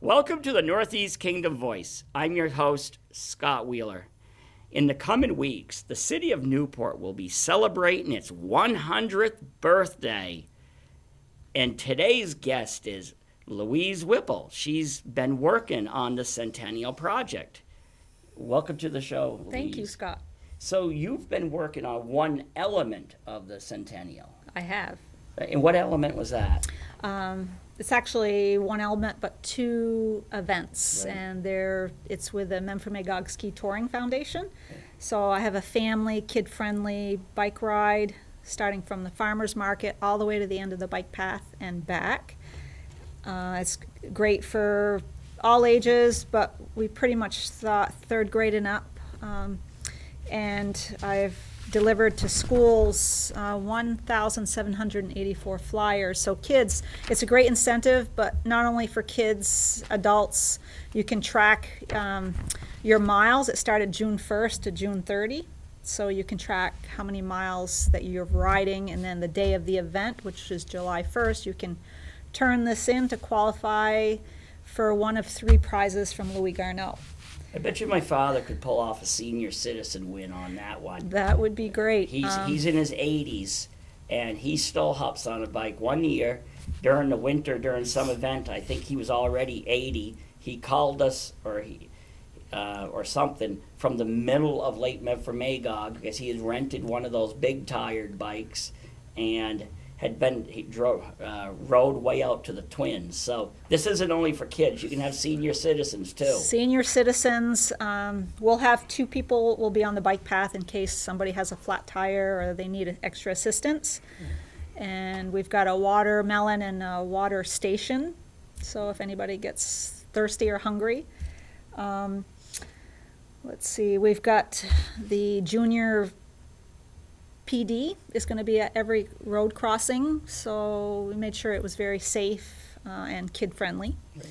Welcome to the Northeast Kingdom Voice. I'm your host, Scott Wheeler. In the coming weeks, the city of Newport will be celebrating its 100th birthday. And today's guest is Louise Whipple. She's been working on the Centennial Project. Welcome to the show, Louise. Thank you, Scott. So you've been working on one element of the Centennial. I have. And what element was that? It's actually one element, but two events, Right. and it's with the Memphremagog Ski Touring Foundation. So I have a family, kid-friendly bike ride starting from the farmer's market all the way to the end of the bike path and back. It's great for all ages, but we pretty much thought third grade and up. And I've delivered to schools 1,784 flyers. So kids, it's a great incentive, but not only for kids, adults. You can track your miles. It started June 1st to June 30. So you can track how many miles that you're riding, and then the day of the event, which is July 1st, you can turn this in to qualify for one of three prizes from Louis Garneau. I bet you my father could pull off a senior citizen win on that one. That would be great. He's in his 80s, and he still hops on a bike. One year, during the winter, during some event, I think he was already 80. He called us, or something, from the middle of Lake Memphremagog, because he had rented one of those big tired bikes, and rode way out to the Twins. So this isn't only for kids. You can have senior citizens too. Senior citizens, we'll have two people will be on the bike path in case somebody has a flat tire or they need extra assistance. And we've got a watermelon and a water station, so if anybody gets thirsty or hungry. Let's see, we've got the junior PD is going to be at every road crossing, so we made sure it was very safe and kid-friendly. Right.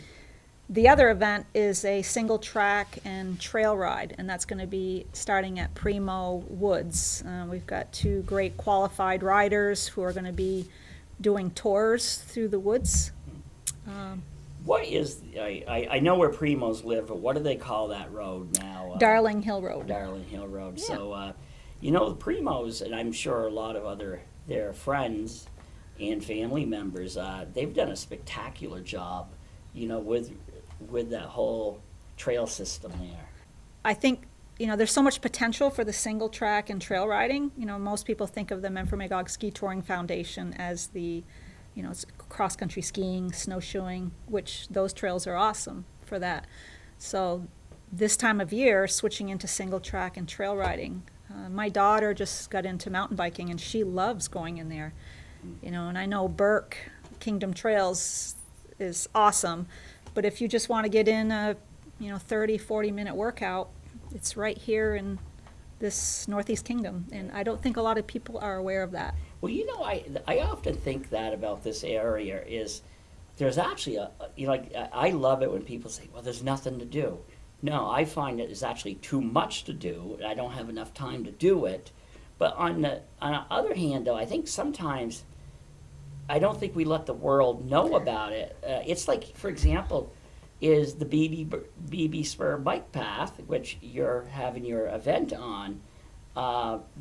The other event is a single track and trail ride, and that's going to be starting at Primo Woods. We've got two great qualified riders who are going to be doing tours through the woods. What is, I know where Primos live, but what do they call that road now? Darling Hill Road. Darling Hill Road. Yeah. So, the Primos, and I'm sure a lot of their friends and family members, they've done a spectacular job, with that whole trail system there. I think, there's so much potential for the single track and trail riding. Most people think of the Memphremagog Ski Touring Foundation as the, it's cross-country skiing, snowshoeing, which those trails are awesome for that. So this time of year, switching into single track and trail riding. My daughter just got into mountain biking, and she loves going in there. And I know Burke Kingdom Trails is awesome, but if you just want to get in a 30, 40-minute workout, it's right here in this Northeast Kingdom, and I don't think a lot of people are aware of that. Well, I often think that about this area is there's actually I love it when people say, well, there's nothing to do. No, I find it is actually too much to do. I don't have enough time to do it. But on the other hand, though, I think sometimes I don't think we let the world know about it. It's like, for example, is the BB Spur bike path, which you're having your event on.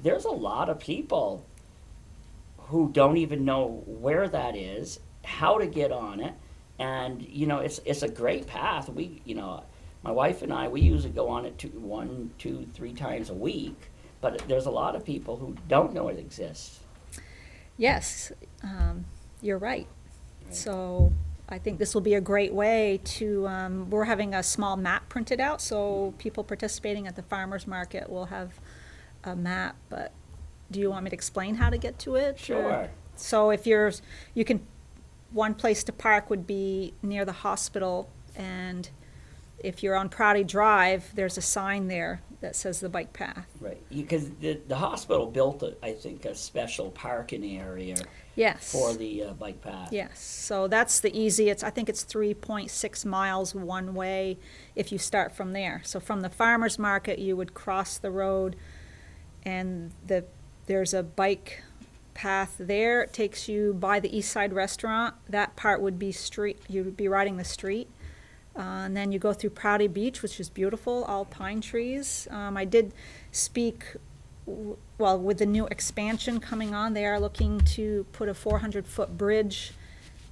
There's a lot of people who don't even know where that is, how to get on it, and it's a great path. My wife and I, we usually go on it 1, 2, 3 times a week, but there's a lot of people who don't know it exists. Yes, you're right. So I think this will be a great way to, we're having a small map printed out, so people participating at the farmer's market will have a map, but do you want me to explain how to get to it? Sure. Or, so if one place to park would be near the hospital, and if you're on Prouty Drive, there's a sign there that says the bike path. Right, because the hospital built, I think, a special parking area. Yes. For the bike path. Yes, so that's the easy. I think it's 3.6 miles one way if you start from there. So from the farmer's market, you would cross the road, and there's a bike path there. It takes you by the East Side Restaurant. That part would be street. You would be riding the street. And then you go through Prouty Beach, which is beautiful, all pine trees. I did speak, well, with the new expansion coming on, they are looking to put a 400-foot bridge.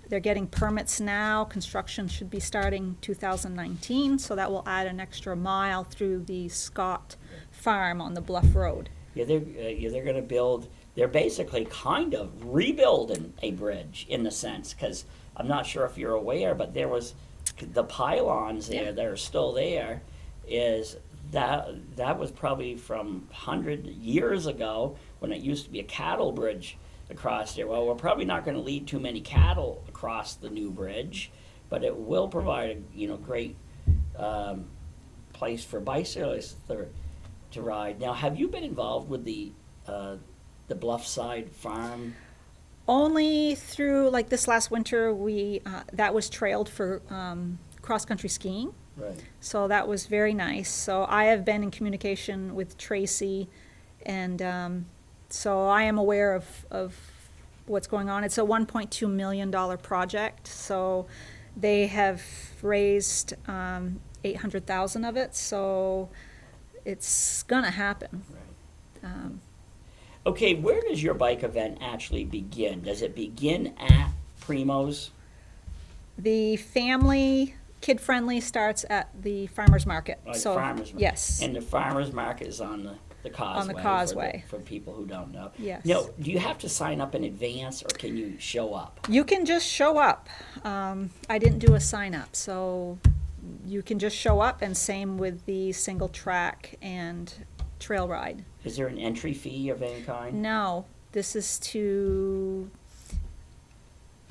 They're getting permits now. Construction should be starting 2019, so that will add an extra mile through the Scott Farm on the Bluff Road. Yeah, they're going to build. They're basically kind of rebuilding a bridge in a sense, because I'm not sure if you're aware, but there was the pylons there that are still there. Is that was probably from 100 years ago when it used to be a cattle bridge across there. Well, we're probably not going to lead too many cattle across the new bridge, but it will provide a great place for bicyclists to ride. Now, have you been involved with the Bluffside Farm? Only through, like this last winter, we that was trailed for cross-country skiing. Right. So that was very nice. So I have been in communication with Tracy, and so I am aware of what's going on. It's a $1.2 million project. So they have raised $800,000 of it. So it's gonna happen. Right. Okay, where does your bike event actually begin? Does it begin at Primo's? The family, kid-friendly, starts at the farmer's market. So farmer's market. Yes. And the farmer's market is on the causeway. On the causeway. For people who don't know. Yes. Now, do you have to sign up in advance, or can you show up? You can just show up. I didn't do a sign-up, so you can just show up, and same with the single track and trail ride. Is there an entry fee of any kind? No, this is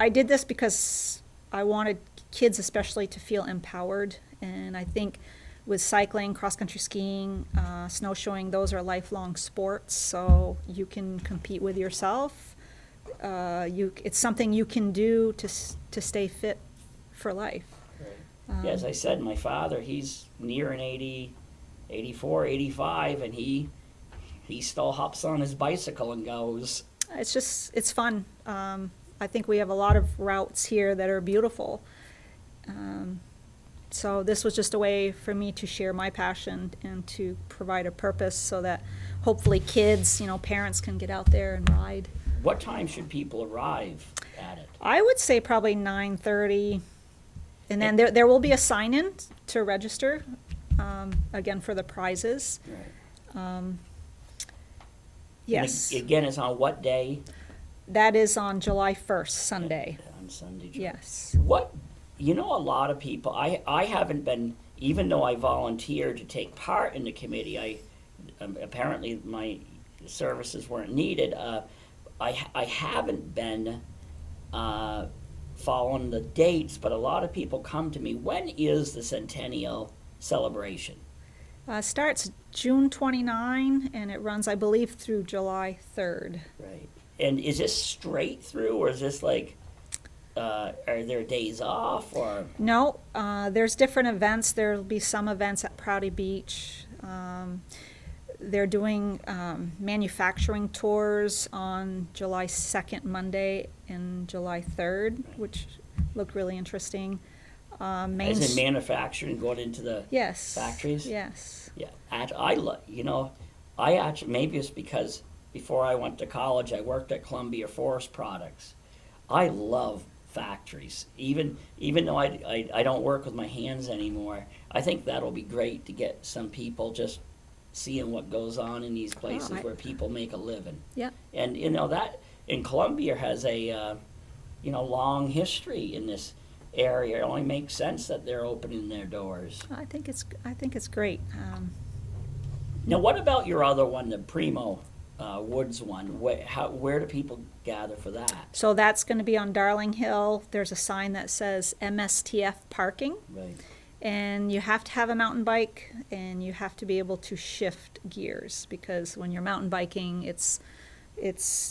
I did this because I wanted kids especially to feel empowered, and I think with cycling, cross-country skiing, snowshoeing, those are lifelong sports, so you can compete with yourself. It's something you can do to stay fit for life. Right. As I said, my father, he's near an 84, 85, and he still hops on his bicycle and goes. It's fun. I think we have a lot of routes here that are beautiful. So this was just a way for me to share my passion and to provide a purpose so that hopefully kids, parents can get out there and ride. What time should people arrive at it? I would say probably 9:30. And then there will be a sign-in to register, again, for the prizes. Right. Yes. And again, it's on what day? That is on July 1st, Sunday. On Sunday. Yes. A lot of people, I haven't been, even though I volunteered to take part in the committee, apparently my services weren't needed. I haven't been following the dates, but a lot of people come to me. When is the centennial celebration? Starts June 29, and it runs, I believe, through July 3rd. Right. And is this straight through, or is this like, are there days off, or? No, there's different events. There'll be some events at Prouty Beach. They're doing manufacturing tours on July 2nd, Monday, and July 3rd, which looked really interesting. As in manufacturing, going into the factories? Yes. Yeah. I actually, maybe it's because before I went to college, I worked at Columbia Forest Products. I love factories. Even though I don't work with my hands anymore, I think that'll be great to get some people just seeing what goes on in these places where people make a living. Yeah. And that in Columbia has a long history in this area. It only makes sense that they're opening their doors. I think it's great. Now, what about your other one, the Primo Woods one? Where do people gather for that? So that's going to be on Darling Hill. There's a sign that says MSTF parking. Right. And you have to have a mountain bike, and you have to be able to shift gears, because when you're mountain biking,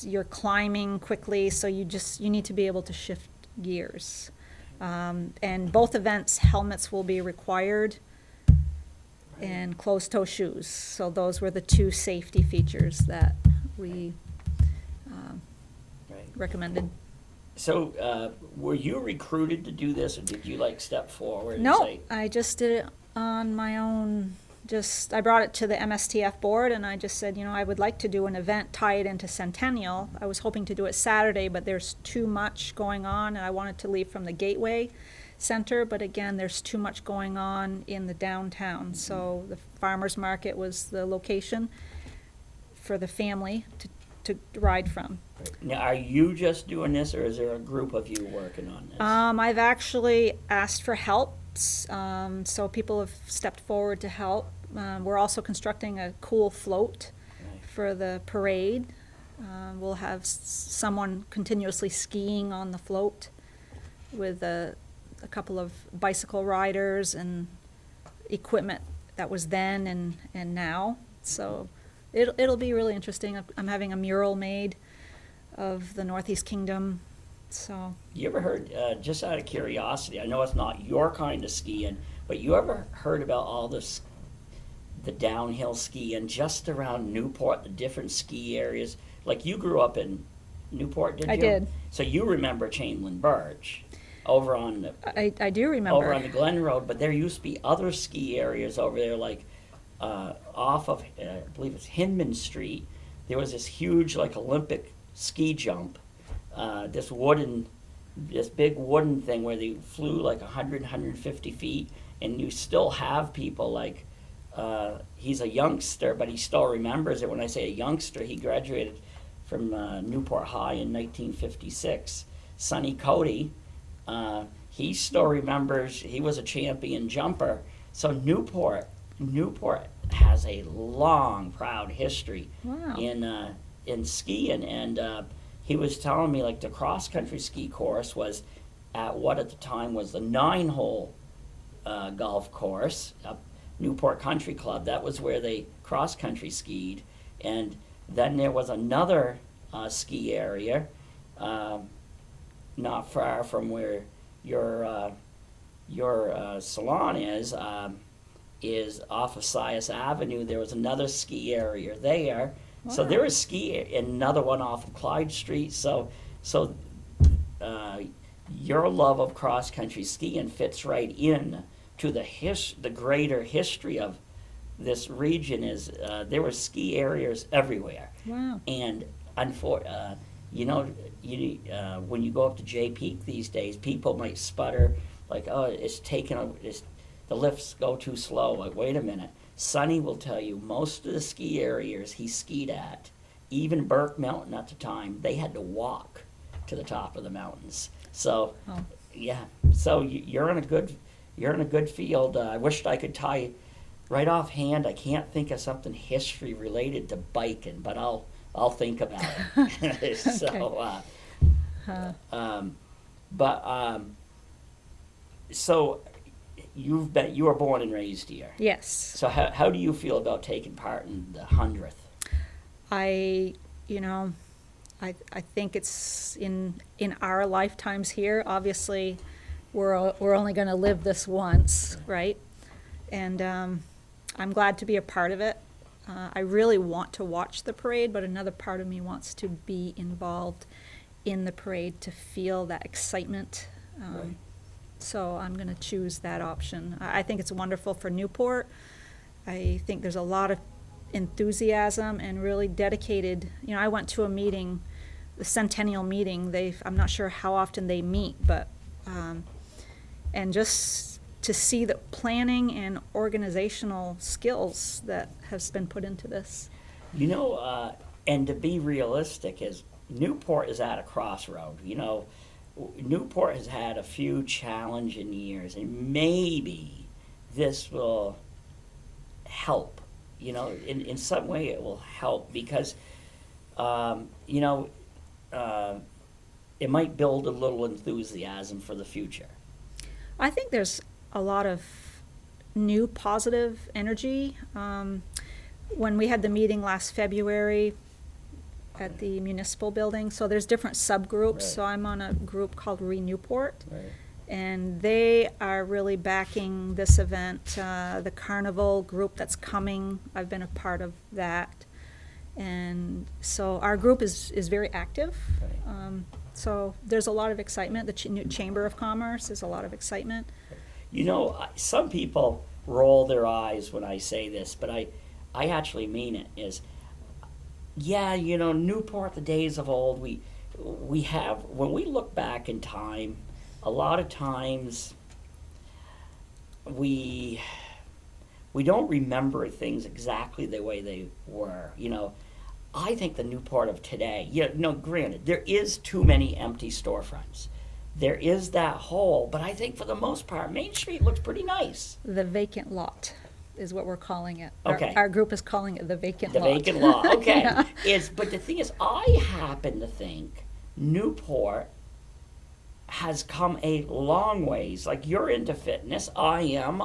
you're climbing quickly, so you need to be able to shift gears. And both events, helmets will be required, and closed-toe shoes. So those were the two safety features that we recommended. So, were you recruited to do this, or did you like step forward and No, say, I just did it on my own. Just, I brought it to the MSTF board and I just said, I would like to do an event, tie it into Centennial. I was hoping to do it Saturday, but there's too much going on and I wanted to leave from the Gateway Center, but again, there's too much going on in the downtown. So the farmer's market was the location for the family to ride from. now, are you just doing this, or is there a group of you working on this? I've actually asked for help, so people have stepped forward to help. We're also constructing a cool float Right. for the parade. We'll have someone continuously skiing on the float with a couple of bicycle riders and equipment that was then and now. So it'll be really interesting. I'm having a mural made of the Northeast Kingdom. So You ever heard, just out of curiosity, I know it's not your kind of skiing, but you ever heard about all this, the downhill skiing just around Newport, the different ski areas? Like, you grew up in Newport, didn't you? I did. So you remember Chamberlain Birch over on the I do remember. over on the Glen Road, but there used to be other ski areas over there, like off of, I believe it's Hinman Street. There was this huge, like, Olympic ski jump, this big wooden thing where they flew like 100, 150 feet, and you still have people like, he's a youngster, but he still remembers it. When I say a youngster, he graduated from Newport High in 1956. Sonny Cody, he still remembers, he was a champion jumper. So Newport has a long, proud history Wow. in skiing, and he was telling me, like, the cross country ski course was at what at the time was the 9-hole golf course, Newport Country Club. That was where they cross country skied, and then there was another ski area, not far from where your salon is off of Sias Avenue. There was another ski area there. So Wow. there was another one off of Clyde Street. So your love of cross country skiing fits right in to the greater history of this region. Is there were ski areas everywhere, Wow. and when you go up to Jay Peak these days, people might sputter like, "Oh, the lifts go too slow." Like, wait a minute. Sonny will tell you most of the ski areas he skied at, even Burke Mountain at the time, they had to walk to the top of the mountains. So, Oh. yeah. So you're in a good field. I wished I could tie right offhand. I can't think of something history related to biking, but I'll think about it. So, so you were born and raised here. Yes. So how do you feel about taking part in the 100th? I think it's in our lifetimes here. Obviously, we're only going to live this once, right? And I'm glad to be a part of it. I really want to watch the parade, but another part of me wants to be involved in the parade to feel that excitement. Right. So I'm going to choose that option. I think it's wonderful for Newport. I think there's a lot of enthusiasm and really dedicated. I went to a meeting, the Centennial meeting. I'm not sure how often they meet, but and just to see the planning and organizational skills that has been put into this. And to be realistic, is Newport is at a crossroad. Newport has had a few challenging years, and maybe this will help. In some way it will help, because it might build a little enthusiasm for the future. I think there's a lot of new positive energy. When we had the meeting last February at the municipal building, so there's different subgroups. Right. So I'm on a group called Re-Newport, Right. and they are really backing this event. The carnival group that's coming, I've been a part of that. And so our group is very active. Right. So there's a lot of excitement. The new Chamber of Commerce is a lot of excitement. You know, some people roll their eyes when I say this, but I actually mean it. Is, yeah, you know, Newport, the days of old. We have, when we look back in time, a lot of times we don't remember things exactly the way they were. You know, I think the Newport of today, yeah, no, granted, there is too many empty storefronts. There is that hole, but I think for the most part, Main Street looks pretty nice. The vacant lot is what we're calling it. Okay. Our group is calling it the vacant The lot. vacant lot, okay. Yeah. But the thing is, I happen to think Newport has come a long ways. Like, you're into fitness, I am.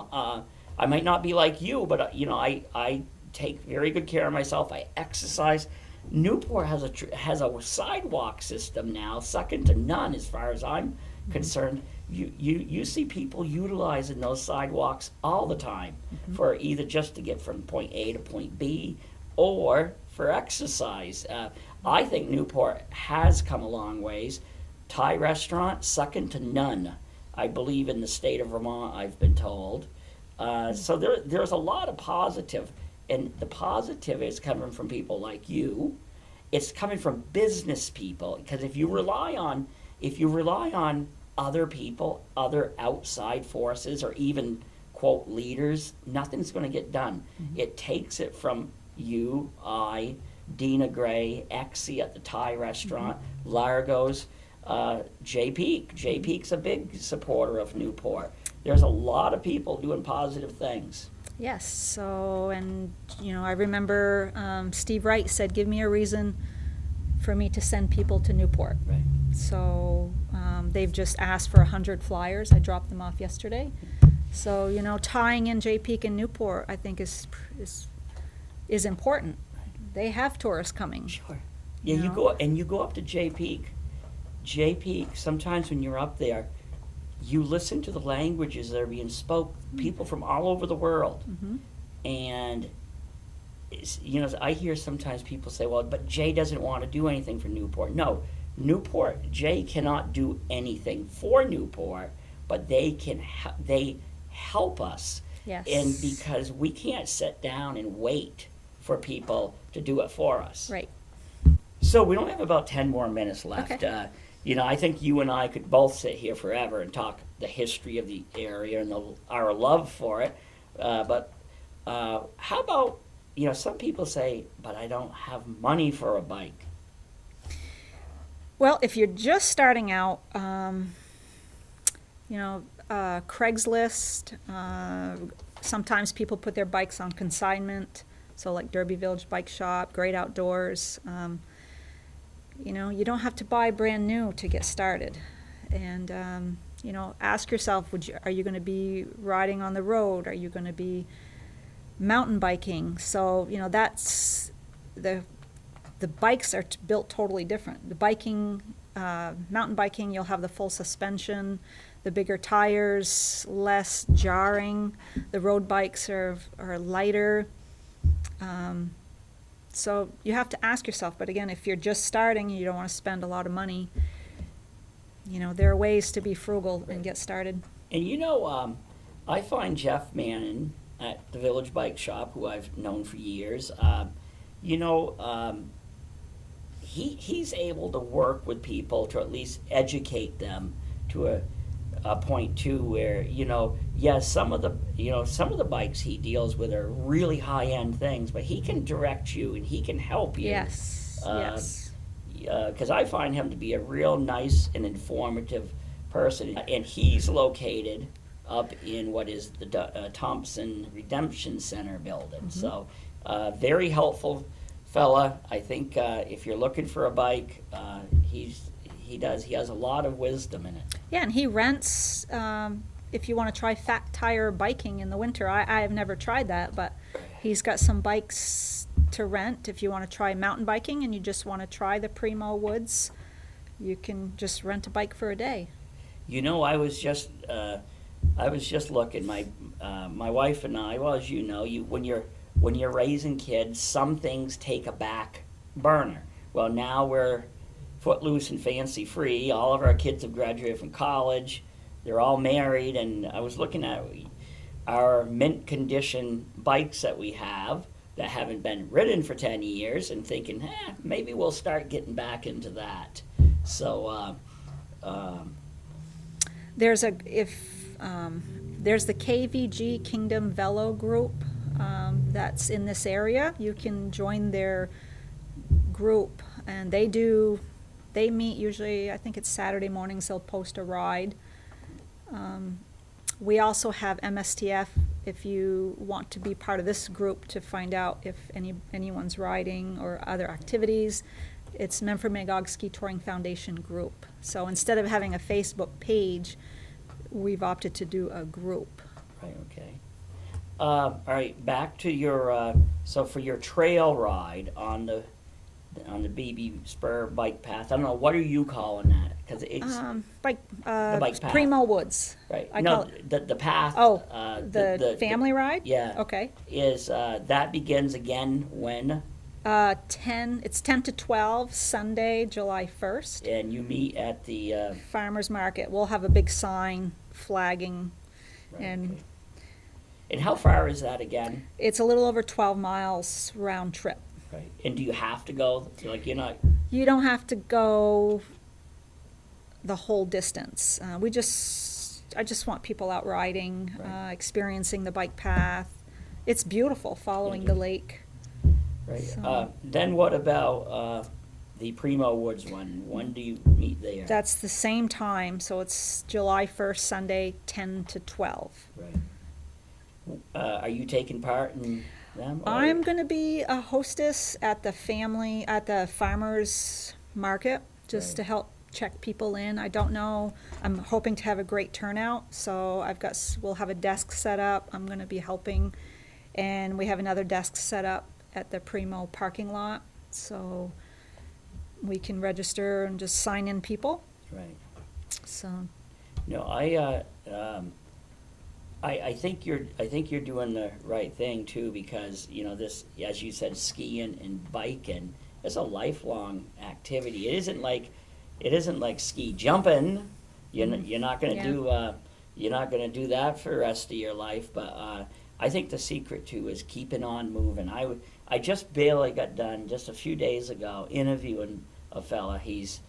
I might not be like you, but you know, I take very good care of myself. I exercise. Newport has a sidewalk system now, second to none as far as I'm concerned. You see people utilizing those sidewalks all the time for either just to get from point A to point B or for exercise. I think Newport has come a long ways. Thai restaurant, second to none, I believe, in the state of Vermont, I've been told. So there's a lot of positive, and the positive is coming from people like you. It's coming from business people, because if you rely on other people, other outside forces, or even quote leaders, nothing's going to get done. It takes it from you, I, Dina Gray, Exie at the Thai restaurant, Largo's, Jay Peak. Jay Peak's a big supporter of Newport. There's a lot of people doing positive things. Yes. So, and you know, I remember Steve Wright said, "Give me a reason for me to send people to Newport." Right. So they've just asked for 100 flyers. I dropped them off yesterday. So, you know, tying in Jay Peak and Newport, I think is important. They have tourists coming. Sure. Yeah, You you go up to Jay Peak. Jay Peak, sometimes when you're up there, you listen to the languages that are being spoke, people from all over the world. And you know, I hear sometimes people say, well, but Jay doesn't want to do anything for Newport. No, Newport, Jay cannot do anything for Newport, but they help us. Yes. And because we can't sit down and wait for people to do it for us. Right. So we only have about 10 more minutes left. Okay. You know, I think you and I could both sit here forever and talk the history of the area and our love for it. But how about, you know, some people say, but I don't have money for a bike. Well, if you're just starting out, you know, Craigslist, sometimes people put their bikes on consignment. So like Derby Village Bike Shop, Great Outdoors. You know, you don't have to buy brand new to get started. And, you know, ask yourself, are you going to be riding on the road? Are you going to be mountain biking? So, you know, that's the bikes are built totally different. The biking, mountain biking, you'll have the full suspension, the bigger tires, less jarring. The road bikes are lighter. So you have to ask yourself, but again, if you're just starting and you don't want to spend a lot of money, you know, there are ways to be frugal and get started. And you know, I find Jeff Mannon at the Village Bike Shop, who I've known for years, you know, he's able to work with people to at least educate them to a point too, where, you know, yes, some of the bikes he deals with are really high end things, but he can direct you and he can help you. Yes. Yes. Because I find him to be a real nice and informative person, and he's located up in what is the Thompson Redemption Center building. So, very helpful fella. I think if you're looking for a bike, he has a lot of wisdom in it. Yeah, and he rents, if you want to try fat tire biking in the winter. I have never tried that, but he's got some bikes to rent. If you want to try mountain biking and you just want to try the Primo Woods, you can just rent a bike for a day. You know, I was just looking. My wife and I, well, as you know, when you're raising kids, some things take a back burner. Well, now footloose and fancy free. All of our kids have graduated from college. They're all married, and I was looking at our mint condition bikes that we have that haven't been ridden for 10 years and thinking, maybe we'll start getting back into that. So There's the KVG Kingdom Velo group that's in this area. You can join their group, and they meet usually, I think it's Saturday mornings, they'll post a ride. We also have MSTF if you want to be part of this group to find out if anyone's riding or other activities. It's Memphis Magog Ski Touring Foundation group. So instead of having a Facebook page, we've opted to do a group. Right, okay. All right, back to your, so for your trail ride on the BB Spur bike path, I don't know, what are you calling that? Because it's the bike path. Primo Woods. Right. I No, call it. the path. Oh, the family ride? Yeah. Okay. Is that begins again when? It's 10 to 12, Sunday, July 1st. And you meet at the Farmers Market. We'll have a big sign flagging, right, and okay. And how far is that again? it's a little over 12 miles round trip. Right. And do you have to go? Like, you're not. You don't have to go the whole distance. I just want people out riding, Right. experiencing the bike path. It's beautiful following the lake. Right. So- Then what about the Primo Woods one? When do you meet there? That's the same time, so it's July 1st, Sunday, 10 to 12. Right. Are you taking part in them? Or? I'm going to be a hostess at the farmers market, just Right. to help check people in. I don't know. I'm hoping to have a great turnout, so we'll have a desk set up. I'm going to be helping, and we have another desk set up at the Primo parking lot, so we can register and just sign in people. Right. So No, I think you're doing the right thing too, because this, as you said, skiing and biking is a lifelong activity. It isn't like ski jumping. You're not going to Yeah. you're not going to do that for the rest of your life. But I think the secret too is keeping on moving. I just barely got done just a few days ago interviewing a fella. He's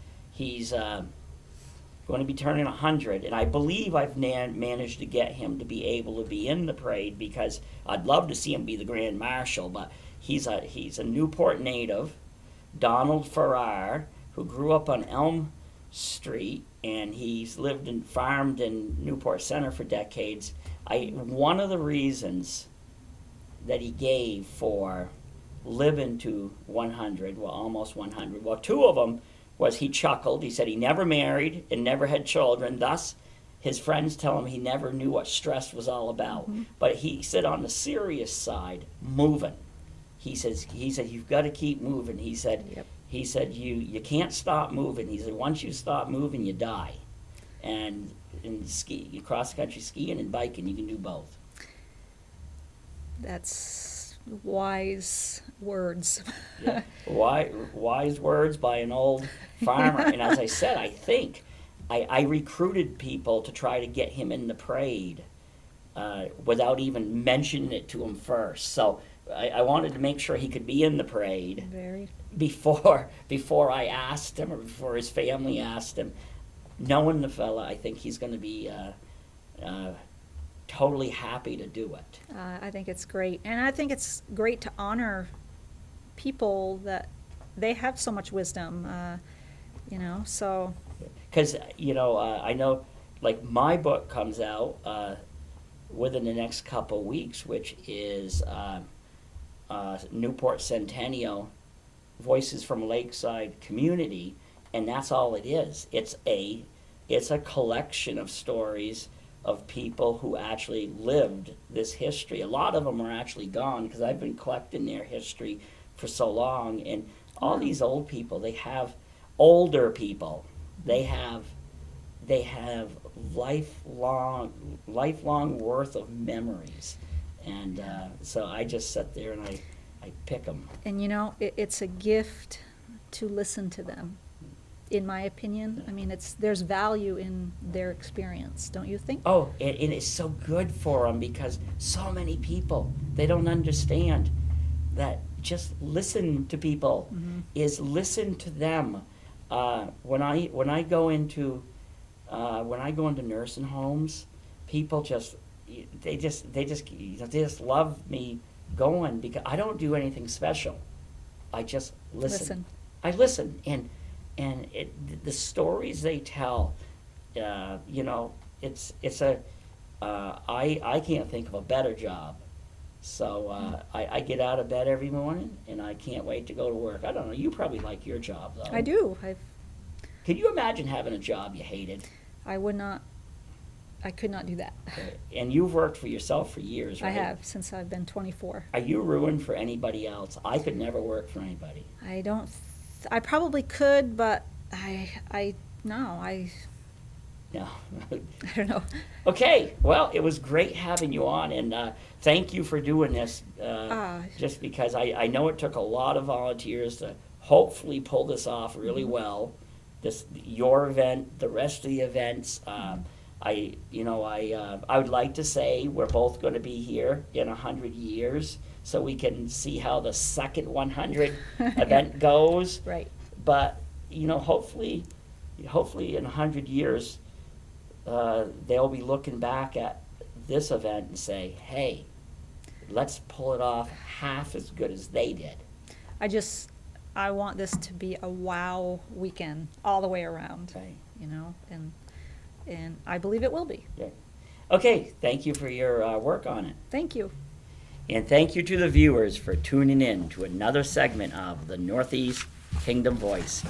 going to be turning 100, and I believe I've managed to get him to be able to be in the parade, because I'd love to see him be the Grand Marshal, but he's a Newport native, Donald Farrar, who grew up on Elm Street, and he's lived and farmed in Newport Center for decades. One of the reasons that he gave for living to 100, well, almost 100, well, two of them was he chuckled. He said he never married and never had children. Thus, his friends tell him he never knew what stress was all about. Mm-hmm. But he said on the serious side, moving. He said you've got to keep moving. He said Yep. he said you can't stop moving. He said once you stop moving, you die. And in cross country skiing and biking, you can do both. that's wise words. Yeah. Wise words by an old farmer. And as I said, I think I recruited people to try to get him in the parade without even mentioning it to him first. So I wanted to make sure he could be in the parade before I asked him, or before his family asked him. Knowing the fella, I think he's going to be totally happy to do it. I think it's great. And I think it's great to honor people that they have so much wisdom, so. Because, I know, like, my book comes out within the next couple weeks, which is Newport Centennial, Voices from Lakeside Community, and that's all it is. It's a collection of stories of people who actually lived this history. A lot of them are actually gone, because I've been collecting their history for so long, and all these old people, older people, they have lifelong worth of memories. And so I just sit there and I pick them. And it's a gift to listen to them. in my opinion. I mean, there's value in their experience, don't you think? Oh, and it's so good for them because so many people, they don't understand that just listen to people is listen to them. When I go into nursing homes, people they just love me going because I don't do anything special. I just listen. I listen, and the stories they tell, it's a I can't think of a better job. So I get out of bed every morning, and I can't wait to go to work. I don't know. You probably like your job, though. I do. Can you imagine having a job you hated? I would not. I could not do that. And you've worked for yourself for years, right? I have, since I've been 24. Are you ruined for anybody else? I could never work for anybody. I don't. I probably could, but no. No. I don't know. Okay, well, it was great having you on, and thank you for doing this, just because I know it took a lot of volunteers to hopefully pull this off really well. Your event, the rest of the events. I would like to say we're both going to be here in 100 years, so we can see how the second 100 event goes. Right. But hopefully in 100 years, they'll be looking back at this event and say, "Hey, let's pull it off half as good as they did." I want this to be a wow weekend all the way around. Right. And I believe it will be. Yeah. Okay, thank you for your work on it. Thank you. And thank you to the viewers for tuning in to another segment of the Northeast Kingdom Voice.